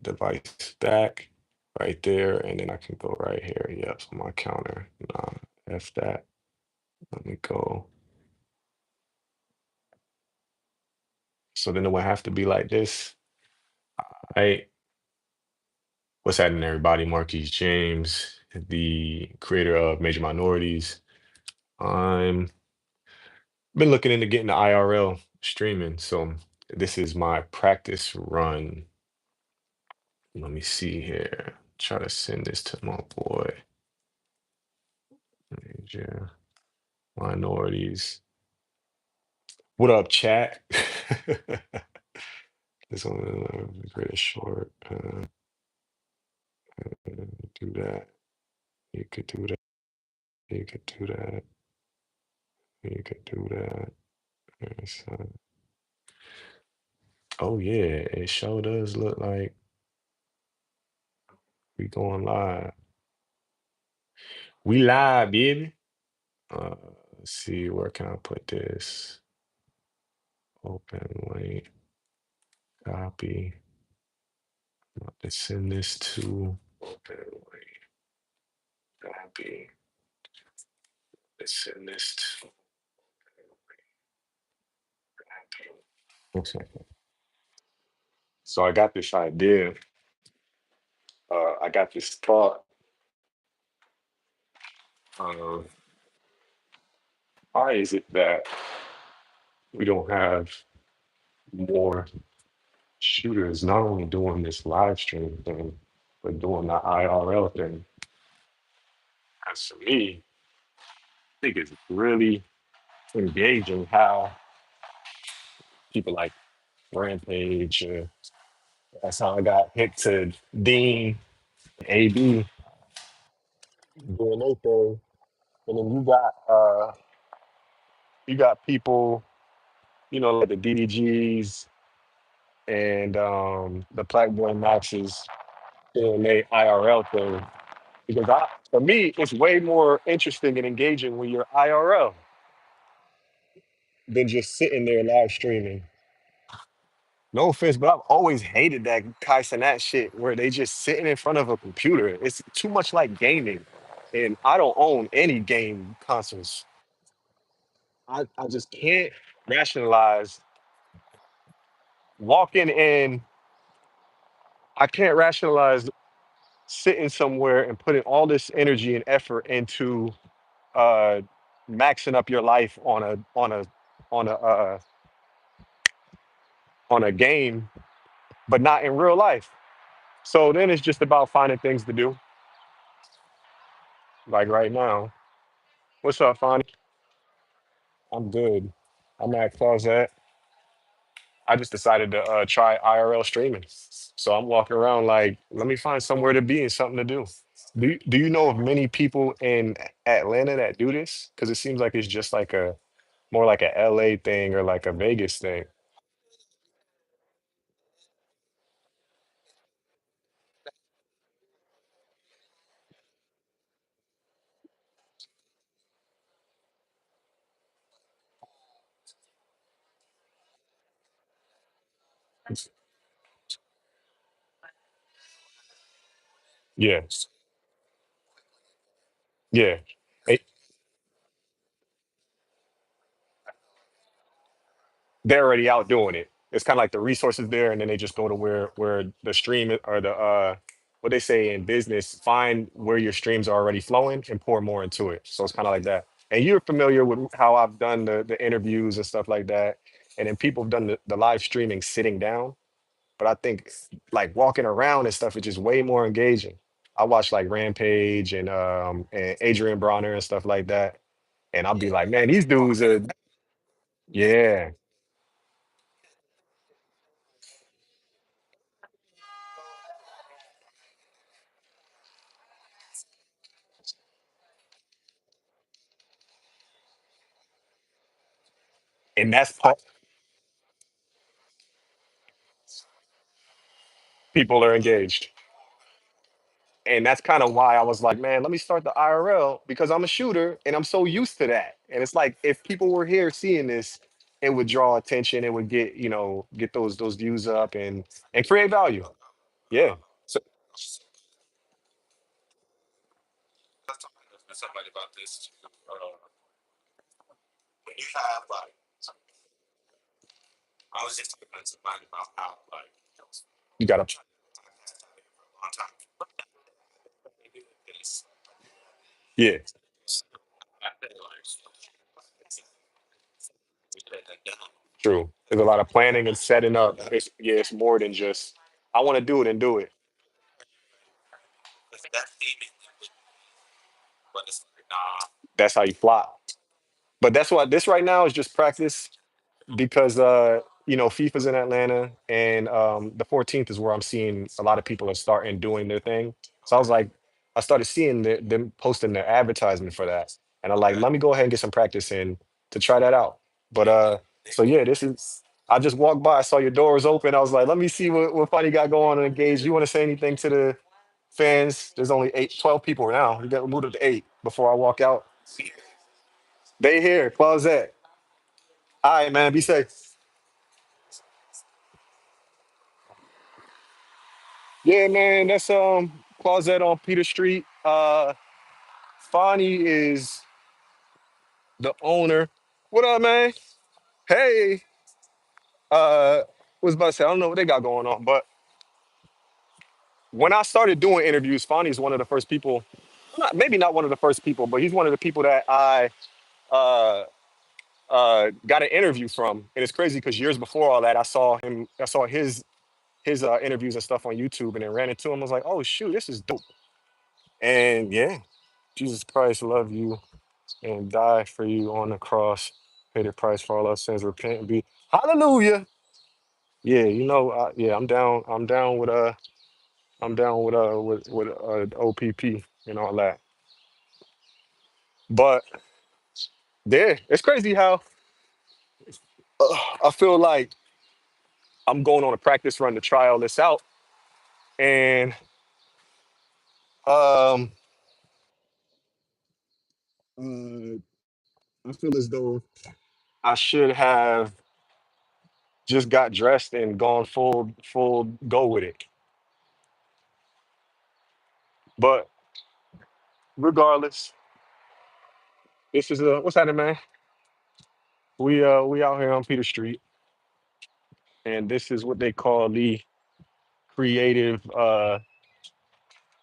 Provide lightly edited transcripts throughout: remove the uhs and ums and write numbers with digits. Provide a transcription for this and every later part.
device back right there, and then I can go right here. Yep, so my counter. Nah, F that. Let me go. So then it would have to be like this. Right. What's happening, everybody? Marquise James, the creator of Major Minorities. I'm been looking into getting the IRL streaming. So this is my practice run. Let me see here. Try to send this to my boy. Major Minorities. What up, chat? This one, create a short. Do that. You could do that. You could do that. You could do that. There's, oh yeah, it sure does look like we going live. We live, baby. Uh, let's see, where can I put this? Open link, copy. I'm about to send this to open link, copy. Let's send this to copy. Okay. So I got this idea. I got this thought of why is it that we don't have more shooters not only doing this live stream thing, but doing the IRL thing? As for me, I think it's really engaging how people like Rampage. That's how I got hit to Dean, AB doing their thing, and then you got people, like the DDGs and the Blackboy Maxes doing their IRL thing. Because for me, it's way more interesting and engaging when you're IRL than just sitting there live streaming. No offense, but I've always hated that Kai Cenat shit where they just sitting in front of a computer. It's too much like gaming. And I don't own any game consoles. I just can't rationalize walking in. I can't rationalize sitting somewhere and putting all this energy and effort into uh maxing up your life on a on a game, but not in real life. So then it's just about finding things to do. Like right now. What's up, Fonny? I'm good. I'm at Closet. I just decided to try IRL streaming. So I'm walking around like, let me find somewhere to be and something to do. Do you know of many people in Atlanta that do this? Because it seems like it's just like a more like a LA thing or like a Vegas thing. Yeah, yeah. Eh, they're already out doing it. It's kind of like the resources there, and then they just go to where the stream or the what they say in business, find where your streams are already flowing and pour more into it. So it's kind of like that. And you're familiar with how I've done the interviews and stuff like that. And then people have done the live streaming sitting down. But I think like walking around and stuff is just way more engaging. I watch like Rampage and Adrian Bronner and stuff like that. And I'll be like, man, these dudes are yeah. And that's part people are engaged. And that's kind of why I was like, man, let me start the IRL because I'm a shooter and I'm so used to that. And it's like if people were here seeing this, it would draw attention, it would get, get those views up and create value. Yeah. So, you got to, yeah, true. There's a lot of planning and setting up. Yeah, it's more than just, I want to do it and do it. That's how you flop. But that's what this right now is just practice because FIFA's in Atlanta and the 14th is where I'm seeing a lot of people are starting doing their thing. So I was like, I started seeing them posting their advertisement for that. And I'm like, let me go ahead and get some practice in to try that out. But so yeah, this is I just walked by, I saw your door was open. I was like, let me see what Funny got going on and engage. You want to say anything to the fans? There's only 12 people now. You got moved up to 8 before I walk out. They here, closet. All right, man. Be safe. Yeah, man. That's closet on Peter Street. Fonny is the owner. What up, man? Hey. Was about to say, I don't know what they got going on, but when I started doing interviews, Fonny's one of the first people, maybe not one of the first people, but he's one of the people that I uh got an interview from. And it's crazy because years before all that, I saw his interviews and stuff on YouTube and then ran into him. I was like, oh shoot, this is dope. And yeah, Jesus Christ love you and die for you on the cross, pay the price for all our sins, repent and be hallelujah. Yeah, yeah, I'm down with OPP and all that. But yeah, it's crazy how I feel like I'm going on a practice run to try all this out, and um, uh, I feel as though I should have just got dressed and gone full go with it. But regardless, this is what's happening, man. We out here on Peter Street, and this is what they call the creative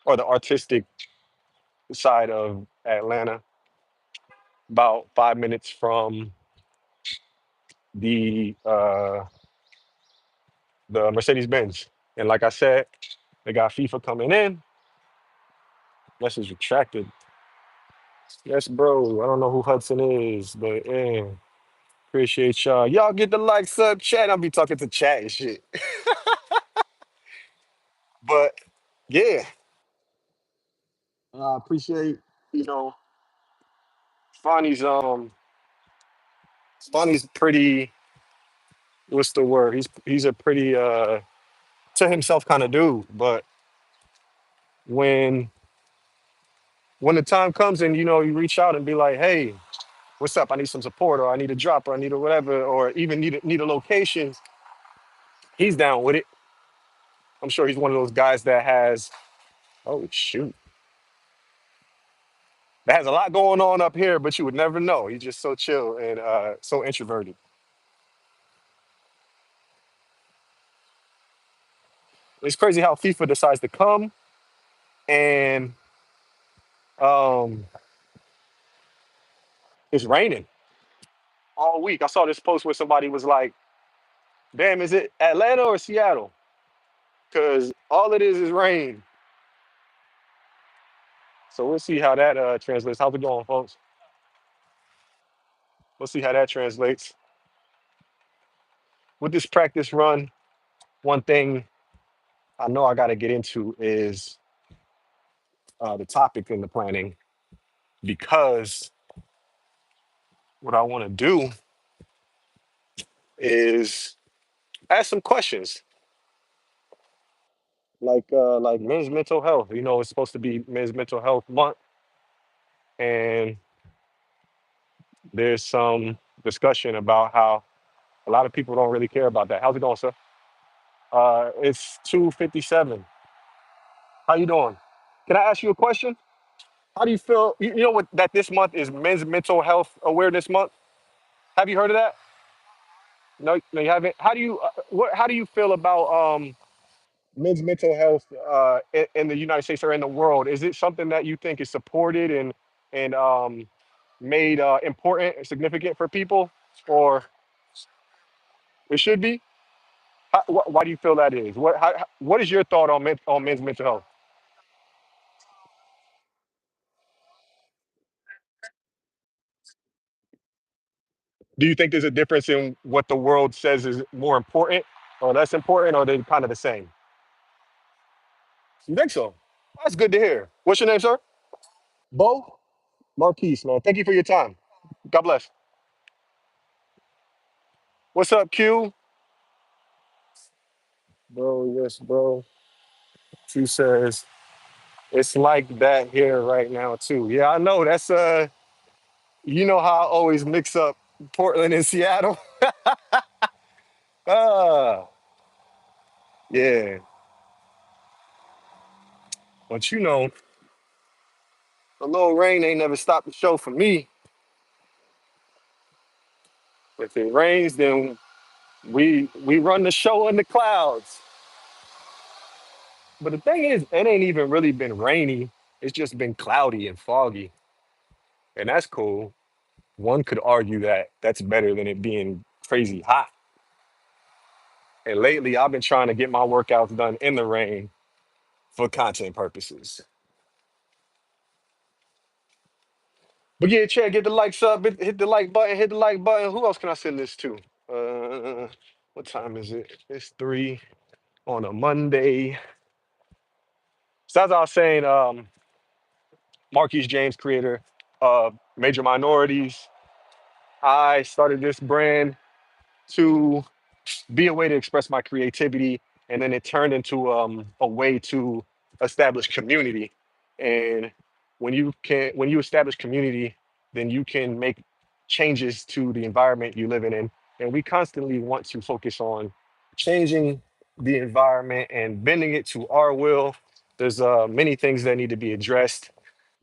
or the artistic side of Atlanta. About 5 minutes from the Mercedes Benz. And like I said, they got FIFA coming in. Message retracted. Yes, bro. I don't know who Hudson is, but yeah, appreciate y'all. Y'all get the likes up, chat. I'll be talking to chat and shit. But yeah, I appreciate you know Fonny's Fonny's pretty. What's the word? He's a pretty to himself kind of dude. But when when the time comes and you reach out and be like, hey, what's up? I need some support, or I need a drop, or I need a whatever, or even need a location. He's down with it. I'm sure he's one of those guys that has, oh shoot, that has a lot going on up here, but you would never know. He's just so chill and so introverted. It's crazy how FIFA decides to come and um, it's raining all week. I saw this post where somebody was like, "Damn, is it Atlanta or Seattle? Because all it is rain." So we'll see how that translates. How's it going, folks? We'll see how that translates. With this practice run, one thing I know I got to get into is the topic in the planning because what I want to do is ask some questions like men's mental health. It's supposed to be Men's Mental Health Month, and there's some discussion about how a lot of people don't really care about that. How's it going, sir? It's 2:57. How you doing? Can I ask you a question? How do you feel? You know what? That this month is Men's Mental Health Awareness Month. Have you heard of that? No, no, you haven't. How do you what? How do you feel about men's mental health in the United States or in the world? Is it something that you think is supported and made important and significant for people, or it should be? Why do you feel that is? What is your thought on on men's mental health? Do you think there's a difference in what the world says is more important or less important, or they're kind of the same? You think so? That's good to hear. What's your name, sir? Bo Marquise, man. Thank you for your time. God bless. What's up, Q? Bro, yes, bro. Q says it's like that here right now too. Yeah, I know. That's you know how I always mix up Portland and Seattle. Ah, yeah. But you know, a little rain ain't never stopped the show for me. If it rains, then we run the show in the clouds. But the thing is, it ain't even really been rainy. It's just been cloudy and foggy, and that's cool. One could argue that that's better than it being crazy hot. And lately, I've been trying to get my workouts done in the rain for content purposes. But yeah, Chad, get the likes up, hit the like button, hit the like button. Who else can I send this to? What time is it? It's 3 on a Monday. So as I was saying, Marquise James, creator of Major Minorities, I started this brand to be a way to express my creativity, and then it turned into a way to establish community. And when you establish community, then you can make changes to the environment you live in. And we constantly want to focus on changing the environment and bending it to our will. There's many things that need to be addressed,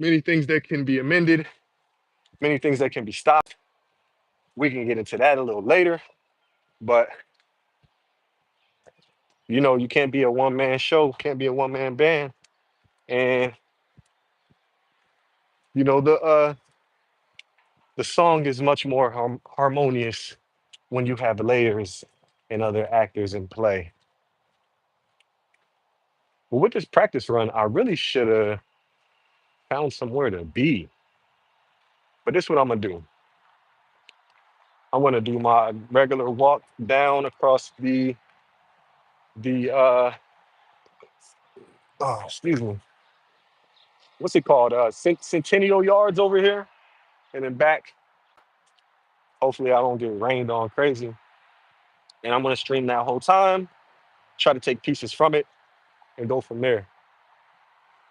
many things that can be amended, many things that can be stopped. We can get into that a little later, but you know, you can't be a one man show, can't be a one man band. And you know, the song is much more harmonious when you have layers and other actors in play. But with this practice run, I really should have found somewhere to be. But this is what I'm gonna do. I'm gonna do my regular walk down across the oh, excuse me, what's it called? Centennial Yards over here, and then back. Hopefully, I don't get rained on crazy. And I'm gonna stream that whole time, try to take pieces from it, and go from there.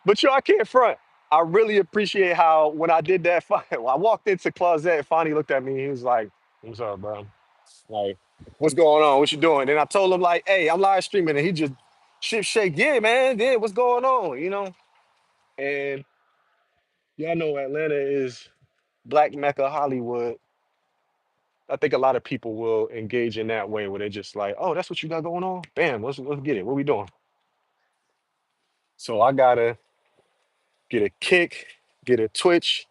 But yo, I can't front. I really appreciate how when I did that, I walked into Closet, Fonny looked at me, he was like, "What's up, bro? Like, what's going on? What you doing?" And I told him like, "Hey, I'm live streaming," and he just shit shake, "Yeah, man, yeah, what's going on?" You know. And y'all know Atlanta is Black Mecca Hollywood. I think a lot of people will engage in that way where they're just like, "Oh, that's what you got going on? Bam, let's get it. What we doing?" So I gotta get a Kick, get a Twitch,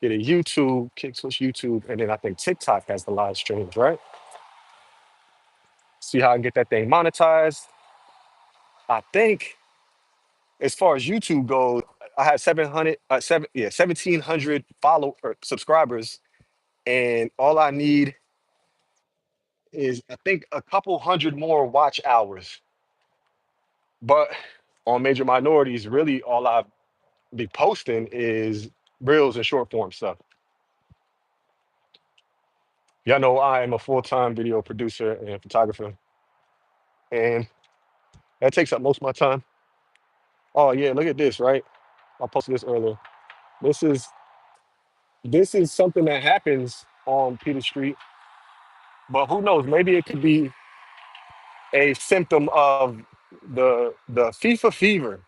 get a YouTube, Kick, Twitch, YouTube, and then I think TikTok has the live streams, right? See how I can get that thing monetized. I think as far as YouTube goes, I have 1,700 follow or subscribers, and all I need is I think a couple hundred more watch hours. But on Major Minorities, really all I be posting is reels and short form stuff. Y'all know I am a full-time video producer and photographer, and that takes up most of my time. Oh yeah, look at this, right? I posted this earlier. This is this is something that happens on Peter Street, but who knows? Maybe it could be a symptom of the FIFA fever.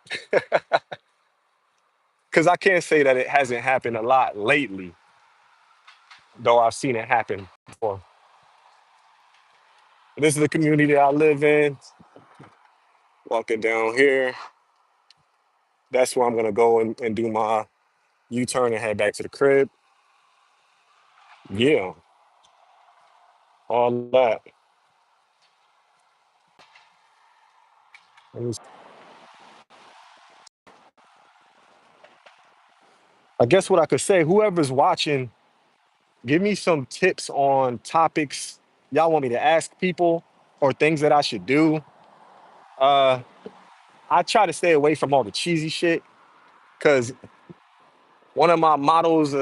because I can't say that it hasn't happened a lot lately, though I've seen it happen before. This is the community I live in. Walking down here, that's where I'm gonna go and do my U-turn and head back to the crib. Yeah, all that. Let me- I guess what I could say, whoever's watching, give me some tips on topics y'all want me to ask people or things that I should do. Uh, I try to stay away from all the cheesy shit because one of my mottos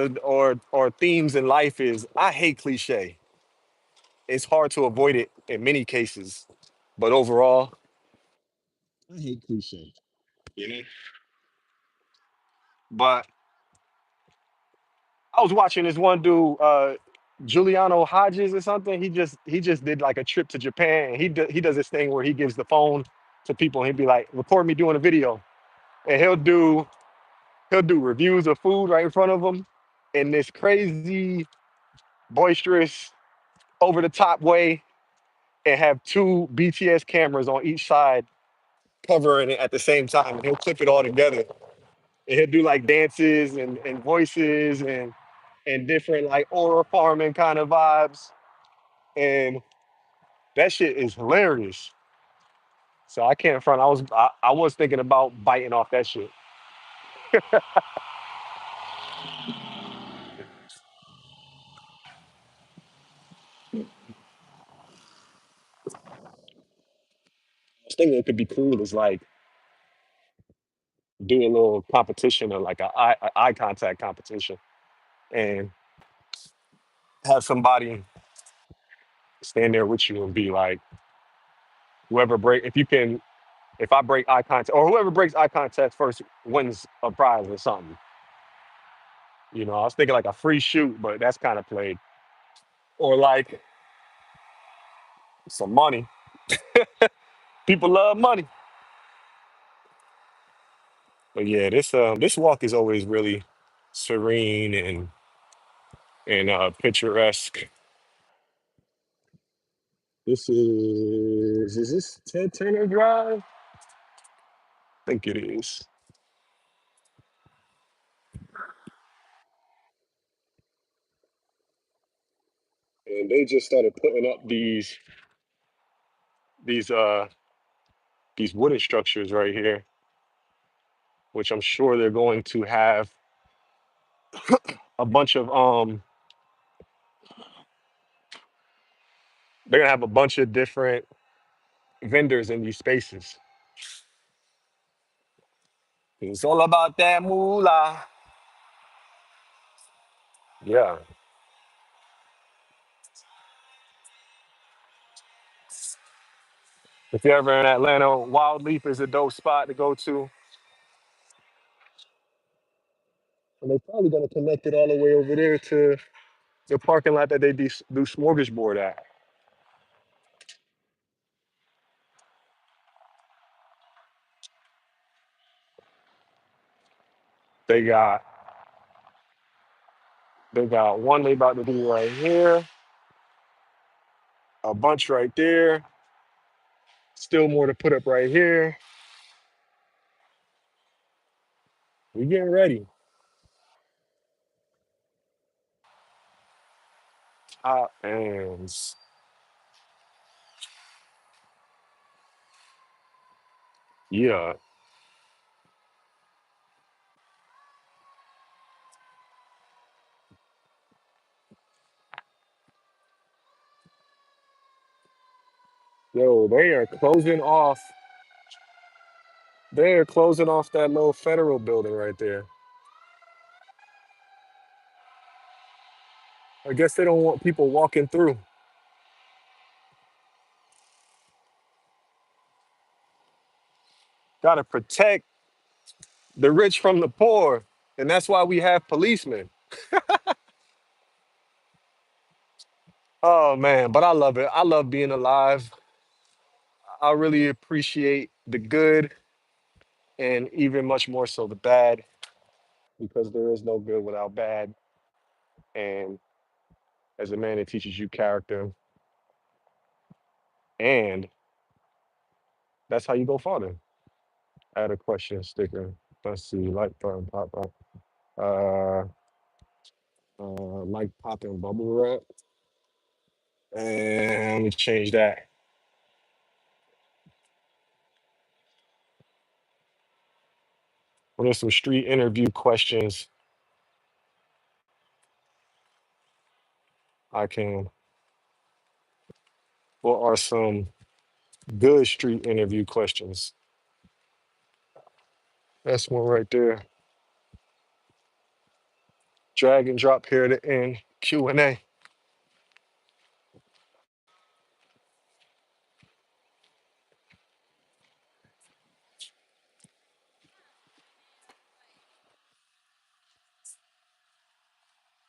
or themes in life is I hate cliche. It's hard to avoid it in many cases, but overall, I hate cliche. You know. But I was watching this one dude, Giuliano Hodges or something. He just did like a trip to Japan. And he does this thing where he gives the phone to people and he'd be like, record me doing a video, and he'll do reviews of food right in front of them in this crazy, boisterous, over the top way, and have two BTS cameras on each side covering it at the same time. And he'll clip it all together. And he'll do like dances and voices and different like aura farming kind of vibes. And that shit is hilarious. So I can't front. I was thinking about biting off that shit. I was thinking it could be cool is like do a little competition or like a eye contact competition and have somebody stand there with you and be like, whoever break if you can if I break eye contact or whoever breaks eye contact first wins a prize or something. I was thinking like a free shoot, but that's kind of played. Or like some money. People love money. But yeah, this walk is always really serene and picturesque. This Ted Turner Drive? I think it is. And they just started putting up these uh these wooden structures right here, which I'm sure they're going to have a bunch of they're gonna have a bunch of different vendors in these spaces. It's all about that moolah. Yeah. If you're ever in Atlanta, Wild Leaf is a dope spot to go to. And they're probably gonna connect it all the way over there to the parking lot that they do smorgasbord at. They got they got one they about to do right here, a bunch right there, still more to put up right here. We getting ready. And yeah, yo, they are closing off that little federal building right there. I guess they don't want people walking through. Gotta protect the rich from the poor. And that's why we have policemen. Oh man, but I love it. I love being alive. I really appreciate the good and even much more so the bad. because there is no good without bad. And as a man, it teaches you character, and that's how you go farther. Add a question sticker. Let's see, like button pop up. Uh, like popping bubble wrap, and let me change that. What are some street interview questions I can? What are some good street interview questions? That's one right there. Drag and drop here at the end. Q&A.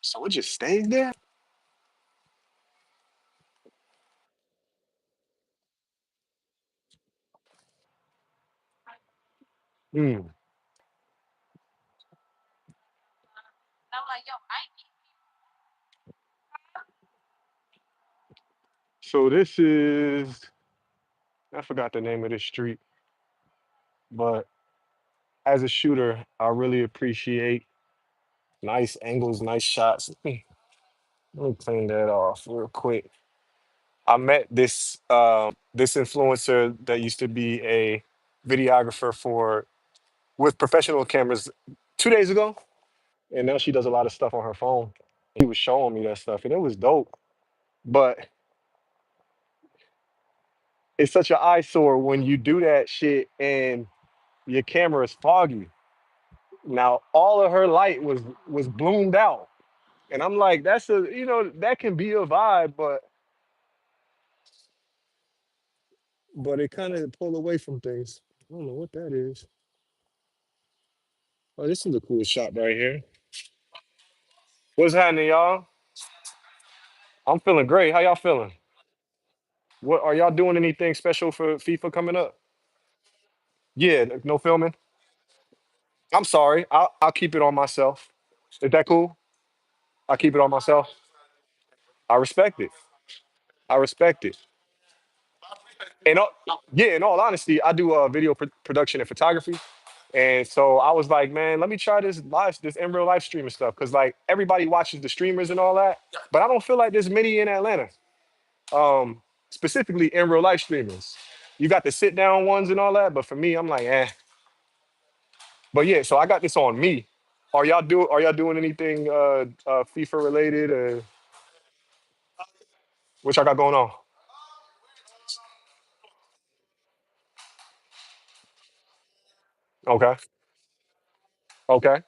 So it just stays there. Hmm. So this is, I forgot the name of this street, but as a shooter, I really appreciate nice angles, nice shots. Let me clean that off real quick. I met this influencer that used to be a videographer for with professional cameras 2 days ago, and now she does a lot of stuff on her phone. He was showing me that stuff, and it was dope. But it's such an eyesore when you do that shit and your camera is foggy. Now all of her light was bloomed out, and I'm like, that's a that can be a vibe, but it kind of pull away from things. I don't know what that is. Oh, this is a cool shot right here. What's happening, y'all? I'm feeling great. How y'all feeling? What are y'all doing? Anything special for FIFA coming up? Yeah, no filming. I'm sorry. I'll keep it on myself. Is that cool? I'll keep it on myself. I respect it. I respect it. And yeah, in all honesty, I do video production and photography. And so I was like, man, let me try this in real life streaming stuff. Cause like everybody watches the streamers and all that, but I don't feel like there's many in Atlanta. Specifically in real life streamers. You got the sit down ones and all that, but for me, I'm like, eh. But yeah, so I got this on me. Are y'all doing anything FIFA related? What y'all got going on? Okay. Okay.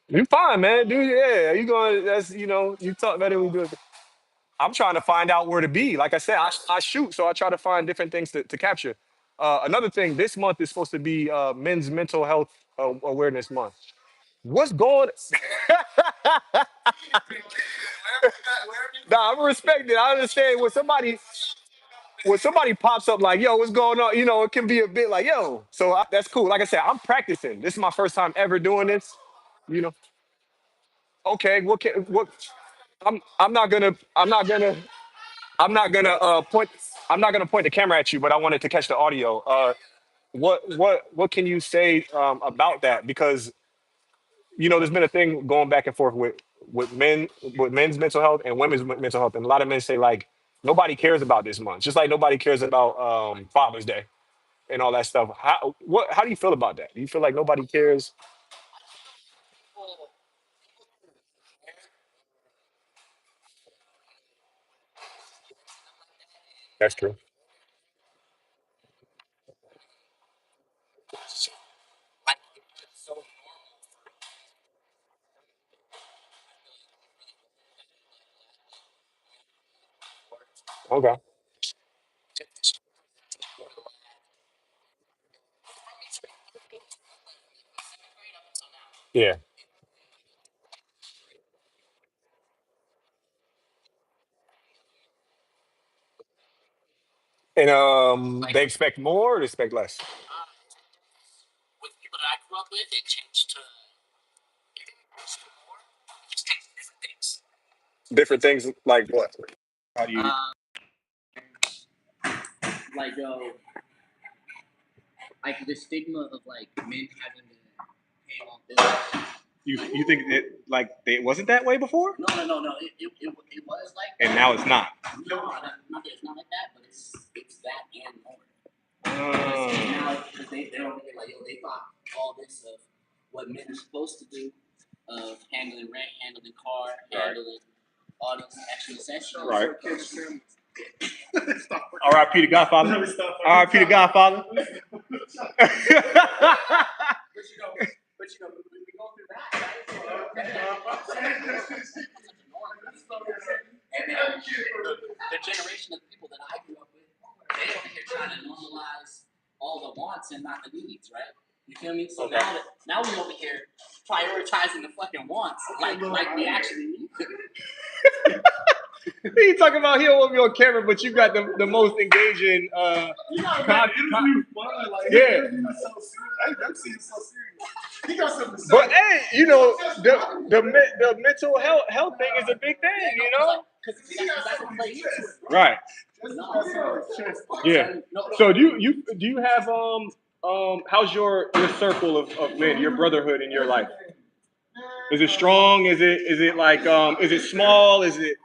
You fine, man. Dude, yeah. You going that's you talk better we do it. I'm trying to find out where to be. Like I said, I shoot, so I try to find different things to capture. Another thing, this month is supposed to be Men's Mental Health Awareness Month. What's going? Nah, I respect it. I understand when somebody pops up like, "Yo, what's going on?" It can be a bit like, "Yo," so that's cool. Like I said, I'm practicing. This is my first time ever doing this. You know, okay, what? I'm not gonna point. I'm not gonna point the camera at you, but I wanted to catch the audio. What can you say about that? Because there's been a thing going back and forth with men with men's mental health and women's mental health, and a lot of men say like nobody cares about this month, just like nobody cares about Father's Day and all that stuff. How do you feel about that? Do you feel like nobody cares? That's true. Okay. Yeah. And they expect more or they expect less? with, it changed to more. Just takes different things. Different things like what? How do you? Like like the stigma of like men having to pay all bills. You think that like it wasn't that way before? No. It was like that. And now it's not. No, not that it's not like that, but it's that and more. Now because they're over here like, yo, they thought all this of what men are supposed to do, of handling rent, handling car, handling all these extra essentials. Right. R.I.P. the Godfather. R.I.P. the Godfather. But we go through that, right? And then the generation of people that I grew up with, they over here trying to normalize all the wants and not the needs, right? You feel me? So now we over here prioritizing the fucking wants like we actually need to. You talking about he don't want me on camera, but you got the most engaging fun. Like, yeah. I'm seeing so serious. He got something to say. But hey, you know, the mental health thing is a big thing, you know? Right. Yeah. So do you have how's your circle of men, your brotherhood in your life? Is it strong? Is it like is it small? Is it?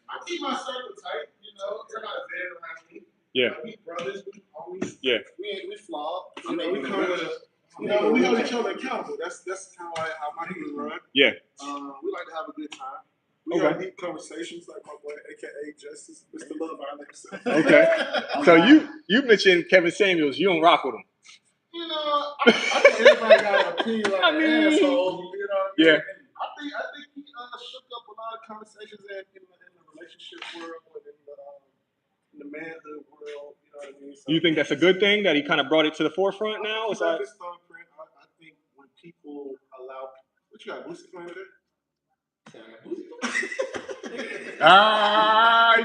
I keep my circle tight, you know. Everybody's there around me. Yeah. We brothers, we homies. Yeah. We flawed. You know, we come with we hold each other accountable. That's kind of like how my humans run. Yeah. We like to have a good time. We have deep conversations, like my boy, aka Justice, Mr. Love Violence. Okay. So you mentioned Kevin Samuels. You don't rock with him. You know, I think everybody got an opinion like an asshole. You know. Yeah. I think he shook up a lot of conversations in the relationship world and in the manhood world. You know what I mean? So, you think that's a good thing that he kind of brought it to the forefront now? It's like his thumbprint. I think when people allow, what you got, Boosie playing today? You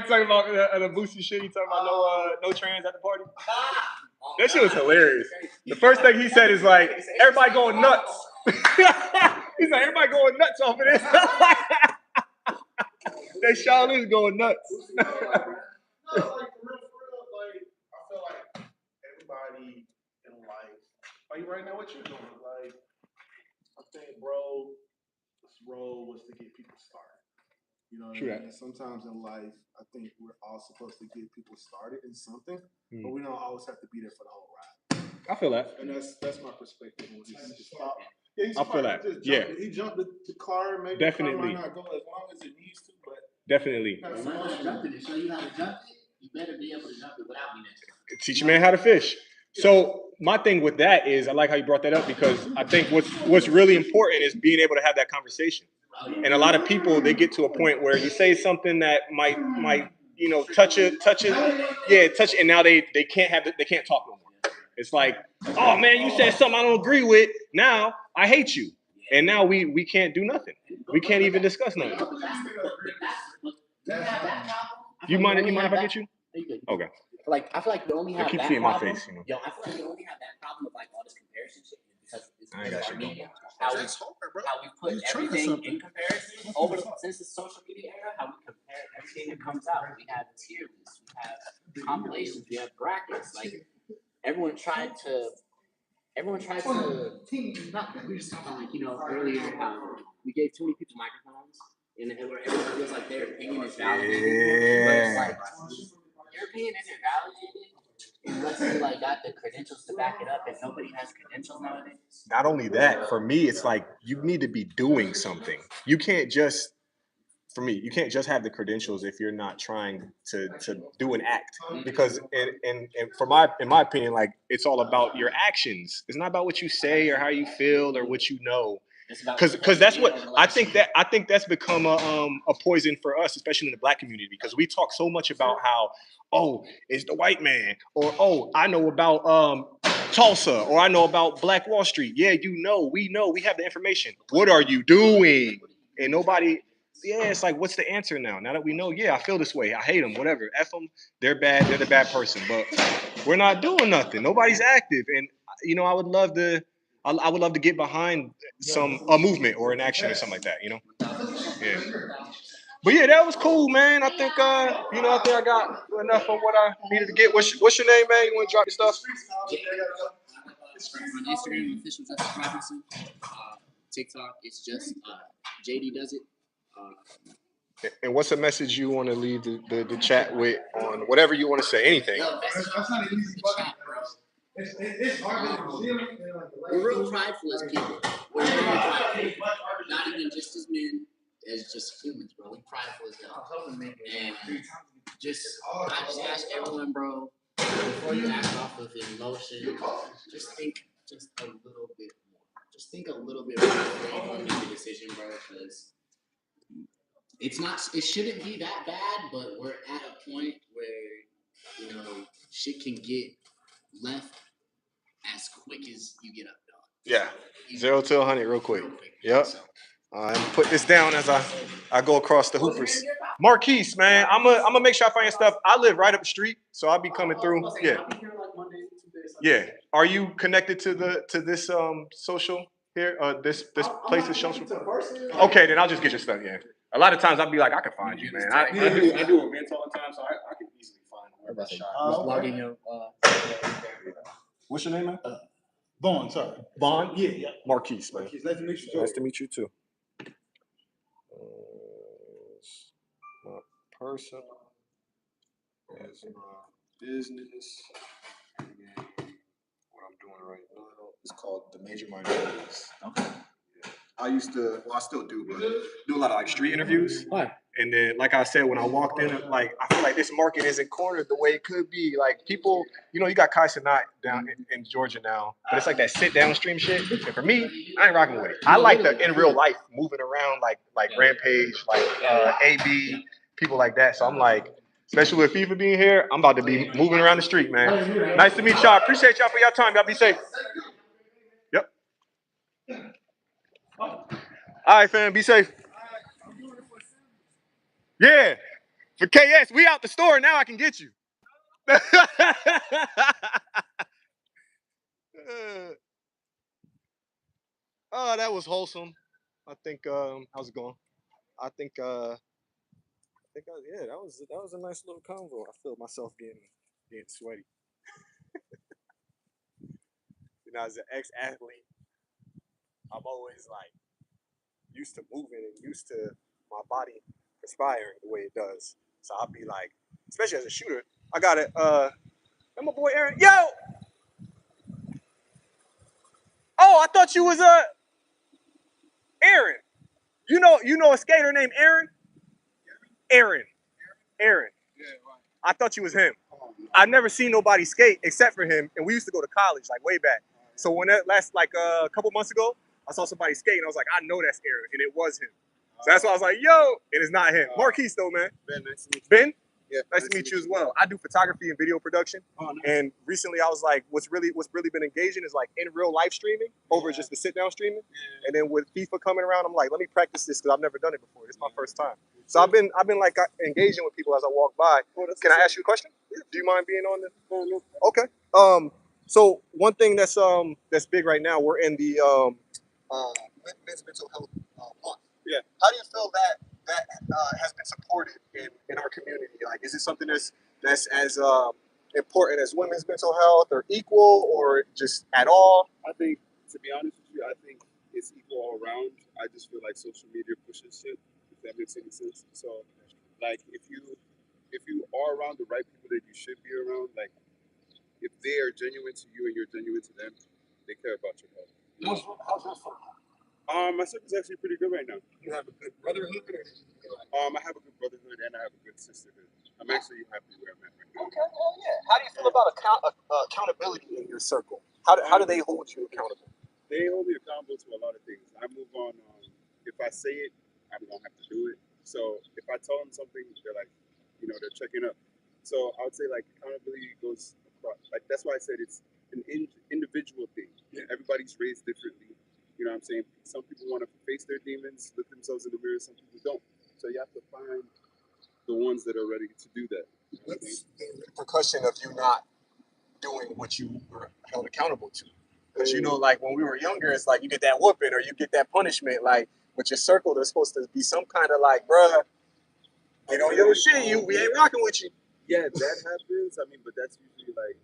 talking about the Boosie shit? You talking about no trans at the party? That shit was hilarious. The first thing he said is like, everybody going nuts. He's like, everybody going nuts off of this. That Shaw is going nuts. No, like for real, like I feel like everybody in life, like right now, what you're doing, like I think, bro, this role was to get people started. You know what I mean? Sometimes in life, I think we're all supposed to get people started in something, but we don't always have to be there for the whole ride. I feel that. And that's my perspective on it. I feel that. Yeah. He jumped the car, maybe definitely. The car might not go as long as it needs to, but definitely. When I jump it and show you how to jump it, you better be able to jump it without me next time. Teach a man how to fish. So my thing with that is, I like how you brought that up, because I think what's really important is being able to have that conversation. And a lot of people, they get to a point where you say something that might touch it, and now they can't talk no more. It's like, oh man, you said something I don't agree with. Now I hate you, and now we can't do nothing. We can't even discuss nothing. You mind if I get you? Okay. Like I feel like we only have keep that seeing problem. my face, you know. Yo, I feel like we only have that problem of like all this comparison shit because it's I ain't got our shit media. going. How we put everything in comparison since the social media era. How we compare everything that comes out. We have tier lists. We have compilations. We have brackets. Like everyone tried to. Not we were just talking like earlier how we gave too many people microphones and where everyone feels like their opinion is validated. But it's like your opinion isn't validated unless you like got the credentials to back it up, and nobody has credentials nowadays. Not only that, for me, it's like you need to be doing something. You can't just have the credentials if you're not trying to do an act. Because in my opinion, like it's all about your actions. It's not about what you say or how you feel or what you know. Because that's what I think that's become a poison for us, especially in the Black community, because we talk so much about how, oh, it's the white man, or oh, I know about Tulsa, or I know about Black Wall Street. Yeah, we have the information. What are you doing? And nobody. Yeah, it's like, what's the answer now? Now that we know, yeah, I feel this way. I hate them, whatever. F them. They're bad. They're the bad person. But we're not doing nothing. Nobody's active. And, I would love to I would love to get behind a movement or an action or something like that. Yeah. But yeah, that was cool, man. I think I think I got enough of what I needed to get. What's your name, man? You want to drop your stuff? On Instagram, official Justice Robinson. TikTok, it's just JD does it. And what's a message you want to leave the chat with on whatever you want to say? Anything. Yo, message the chat, bro. We're real prideful as people. We're really prideful. Not even just as men, as just humans, bro. We're prideful as hell. And I just ask everyone, bro, before you act off of emotion, just think just a little bit more. Just think a little bit more before you go and make a decision, bro, because it shouldn't be that bad, but we're at a point where, shit can get left as quick as you get up, dog. Yeah. 0 to 100 real quick. Yep. I'm put this down as I go across the hoopers. Marquise, man, I'm gonna make sure I find your stuff. I live right up the street, so I'll be coming through. Yeah. Yeah. Are you connected to this social here? This place is social? Okay, then I'll just get your stuff. Yeah. A lot of times I'll be like, I can find you, man. I do events all the time, so I can easily find wherever I shop. Logging your. What's your name, man? Vaughn, sorry. Vaughn? Yeah. Marquise, man. Marquise, nice to meet you. Nice to meet you too. My personal, as my business, and what I'm doing right now is called the Major Minorities. Okay. Yeah. I still do, but do a lot of like street interviews. Why? And then, like I said, when I walked in, like I feel like this market isn't cornered the way it could be. Like people, you got Kai Cenat down in Georgia now, but it's like that sit down stream shit. And for me, I ain't rocking with it. I like the in real life moving around, like Rampage, like AB, people like that. So I'm like, especially with FIFA being here, I'm about to be moving around the street, man. Nice to meet y'all. Appreciate y'all for your time. Y'all be safe. Yep. All right, fam. Be safe. Yeah. For KS, we out the store now. I can get you. Oh, that was wholesome. I think. How's it going? I think. Yeah, that was a nice little convo. I feel myself getting sweaty. As an ex-athlete, I'm always like used to moving and used to my body perspiring the way it does. So I'll be like, especially as a shooter, I got it. And my boy Aaron. Yo! Oh, I thought you was Aaron. You know a skater named Aaron? Aaron. I thought you was him. I've never seen nobody skate except for him, and we used to go to college like way back. So when that last a couple months ago, I saw somebody skate, and I was like, I know that's Aaron, and it was him. So that's why I was like, yo, and it's not him. Marquise though, man. Ben, nice to meet you. Ben? Yeah, Nice to meet you as well. I do photography and video production. Oh, nice. And recently I was like, what's really been engaging is like in real life streaming over just the sit down streaming. Yeah. And then with FIFA coming around, I'm like, let me practice this because I've never done it before. This is my first time. So I've been like engaging with people as I walk by. Can I ask you a question? Do you mind being on the? Okay. So one thing that's big right now, we're in the men's mental health month. Yeah. How do you feel that has been supported in our community? Like, is it something that's as important as women's mental health, or equal, or just at all? I think, to be honest with you, I think it's equal all around. I just feel like social media pushes shit, if that makes any sense. So, like, if you are around the right people that you should be around, like, if they are genuine to you and you're genuine to them, they care about your health. How's your circle? My circle's actually pretty good right now. You have a good brotherhood, or I have a good brotherhood and I have a good sisterhood. I'm actually happy where I'm at right now. Okay, well, yeah. How do you feel about accountability in your circle? How do they hold you accountable? They hold me accountable to a lot of things. I move on. If I say it, I'm gonna have to do it. So if I tell them something, they're like, they're checking up. So I would say like accountability goes across. Like that's why I said it's an individual thing. Yeah. Everybody's raised differently. You know what I'm saying? Some people want to face their demons, look themselves in the mirror. Some people don't. So you have to find the ones that are ready to do that. What's the repercussion of you not doing what you were held accountable to? Because you know, like when we were younger, it's like you get that whooping or you get that punishment. Like with your circle, there's supposed to be some kind of like, bruh, get on your shit. We ain't rocking with you. Yeah, that happens. I mean, but that's usually like,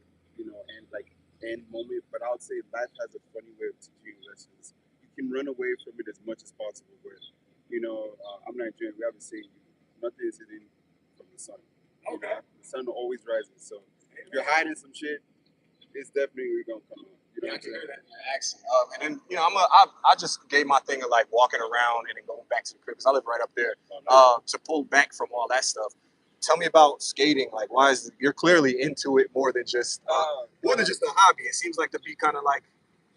end moment. But I would say life has a funny way of teaching you lessons. You can run away from it as much as possible, but I'm Nigerian. We have a saying, nothing is hidden from the sun. Okay. The sun always rises. So if you're hiding some shit, it's definitely gonna come out. Yeah, I can hear that accent. And then I just gave my thing of like walking around and then going back to the crib because I live right up there. To pull back from all that stuff. Tell me about skating. Like, why is you're clearly into it more than just a hobby? It seems like to be kind of like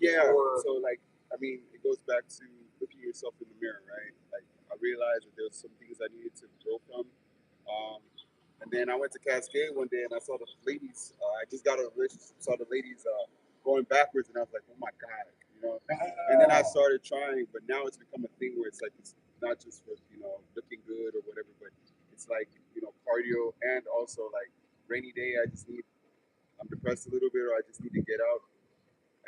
So like, I mean, it goes back to looking yourself in the mirror, right? Like, I realized that there was some things I needed to grow from. And then I went to Cascade one day and I saw the ladies. I just got a relationship, saw the ladies going backwards, and I was like, oh my god. And then I started trying, but now it's become a thing where it's like it's not just for looking good or whatever, but it's like cardio and also like rainy day. I'm depressed a little bit, or I just need to get out.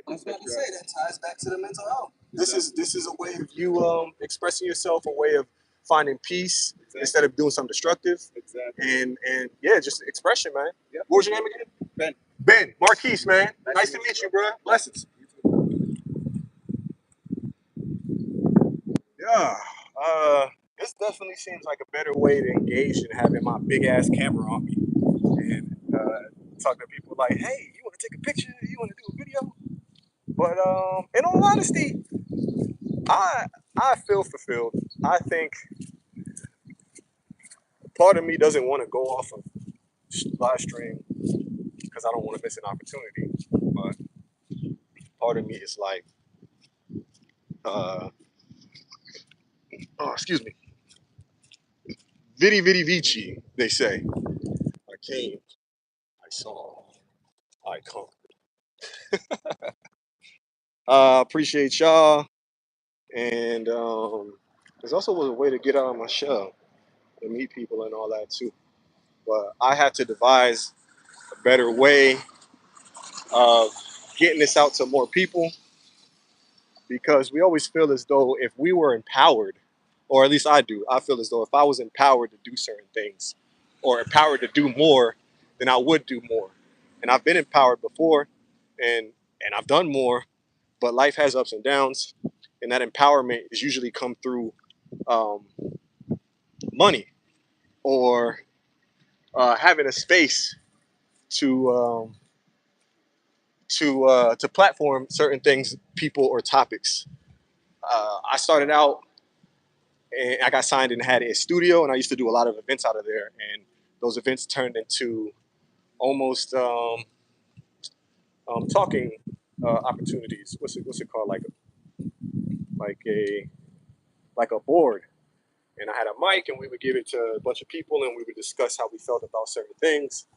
I was about to say that ties back to the mental health. This is a way of you expressing yourself, a way of finding peace instead of doing something destructive. Exactly. And yeah, just expression, man. Yep. What was your name again? Ben Marquise, man. Nice to meet you, bro. Blessings. Yeah. This definitely seems like a better way to engage than having my big ass camera on me and talking to people like, hey, you want to take a picture? You want to do a video? But in all honesty, I feel fulfilled. I think part of me doesn't want to go off of live stream because I don't want to miss an opportunity. But part of me is like, excuse me, vidi vidi vici, they say. I came, I saw, I conquered. Appreciate y'all. And there's also a way to get out of my shell and meet people and all that too. But I have to devise a better way of getting this out to more people because we always feel as though if we were empowered, or at least I do, I feel as though if I was empowered to do certain things or empowered to do more, then I would do more. And I've been empowered before and I've done more, but life has ups and downs. And that empowerment is usually come through um, money or having a space to to platform certain things, people or topics. I started out and I got signed and had a studio, and I used to do a lot of events out of there. And those events turned into almost talking opportunities. What's it called? Like a like a board. And I had a mic, and we would give it to a bunch of people, and we would discuss how we felt about certain things.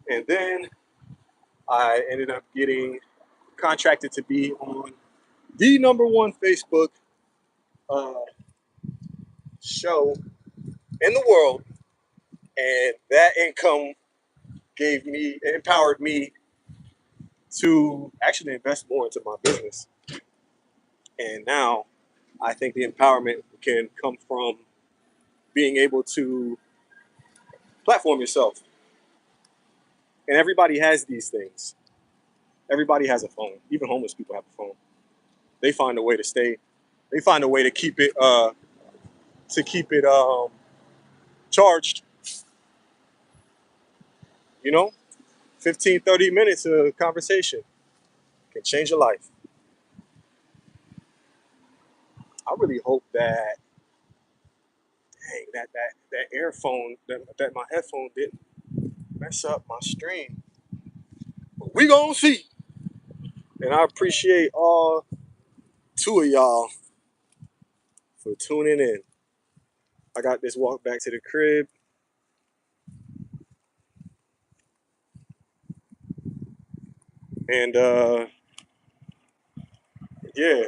And then I ended up getting contracted to be on the number one Facebook uh, show in the world, and that income empowered me to actually invest more into my business. And now I think the empowerment can come from being able to platform yourself. And everybody has these things. Everybody has a phone. Even homeless people have a phone. They find a way to stay. They find a way to keep it charged. You know, 15, 30 minutes of conversation can change your life. I really hope that, dang, that earphone, that my headphone didn't mess up my stream. But we gonna see. And I appreciate all two of y'all for tuning in. I got this walk back to the crib. And yeah,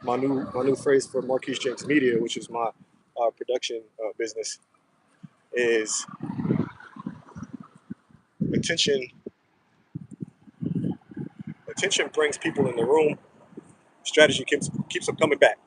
my new phrase for Marquise Jenks Media, which is my production business, is attention. Attention brings people in the room, strategy keeps them coming back.